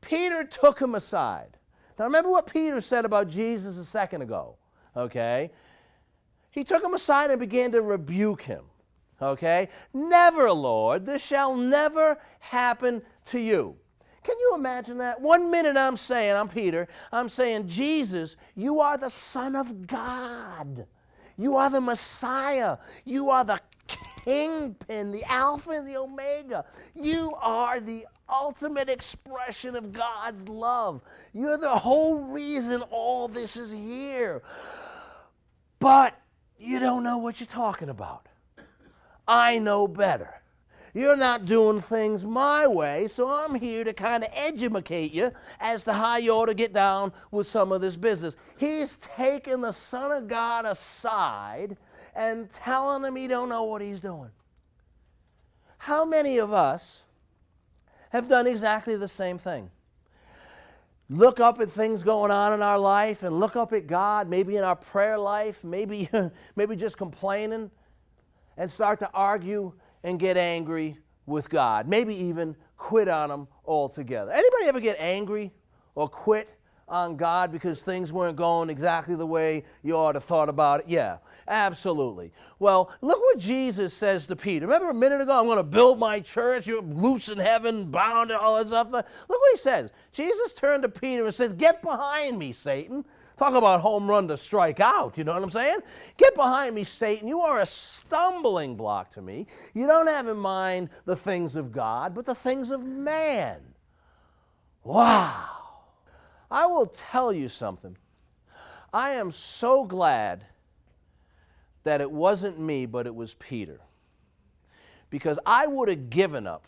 Peter took him aside. Now remember what Peter said about Jesus a second ago, okay? He took him aside and began to rebuke him, okay? Never, Lord, this shall never happen to you. Can you imagine that? 1 minute I'm Peter, I'm saying, Jesus, you are the Son of God. You are the Messiah. You are the Kingpin, the Alpha and the Omega. You are the ultimate expression of God's love. You're the whole reason all this is here. But you don't know what you're talking about. I know better. You're not doing things my way, so I'm here to kind of educate you as to how you ought to get down with some of this business. He's taking the Son of God aside and telling him he don't know what he's doing. How many of us have done exactly the same thing? Look up at things going on in our life and look up at God, maybe in our prayer life, maybe just complaining, and start to argue and get angry with God. Maybe even quit on him altogether. Anybody ever get angry or quit on God because things weren't going exactly the way you ought to have thought about it? Yeah, absolutely. Well, look what Jesus says to Peter. Remember a minute ago, I'm going to build my church, you're loose in heaven, bound, and all that stuff. Look what he says. Jesus turned to Peter and says, get behind me, Satan. Talk about home run to strike out, you know what I'm saying? Get behind me, Satan. You are a stumbling block to me. You don't have in mind the things of God, but the things of man. Wow. I will tell you something. I am so glad that it wasn't me, but it was Peter. Because I would have given up,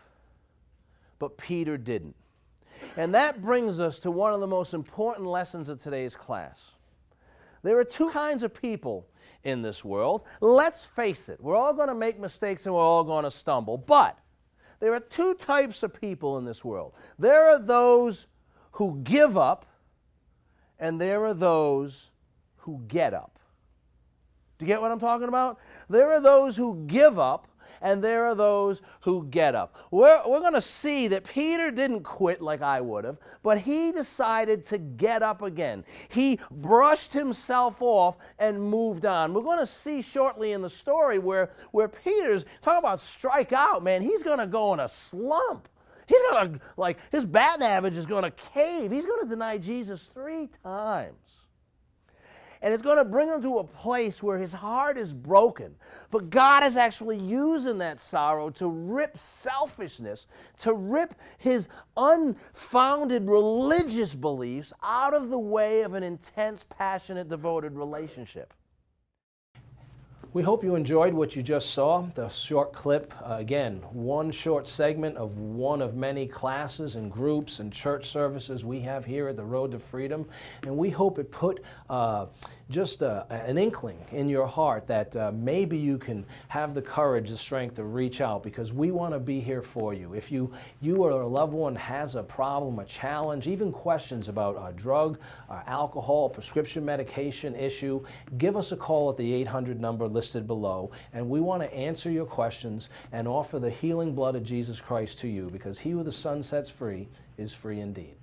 but Peter didn't. And that brings us to one of the most important lessons of today's class. There are two kinds of people in this world. Let's face it, we're all going to make mistakes and we're all going to stumble. But there are two types of people in this world. There are those who give up, and there are those who get up. Do you get what I'm talking about? There are those who give up, and there are those who get up. We're going to see that Peter didn't quit like I would have, but he decided to get up again. He brushed himself off and moved on. We're going to see shortly in the story where Peter's, talking about strike out, man, he's going to go in a slump. He's going to, his batting average is going to cave. He's going to deny Jesus 3 times. And it's going to bring him to a place where his heart is broken. But God is actually using that sorrow to rip selfishness, to rip his unfounded religious beliefs out of the way of an intense, passionate, devoted relationship. We hope you enjoyed what you just saw, the short clip. Again, one short segment of one of many classes and groups and church services we have here at the Road to Freedom. And we hope it put just an inkling in your heart that maybe you can have the courage, the strength to reach out, because we want to be here for you. If you or a loved one has a problem, a challenge, even questions about a drug, alcohol, prescription medication issue, give us a call at the 800 number listed below, and we want to answer your questions and offer the healing blood of Jesus Christ to you, because he who the Son sets free is free indeed.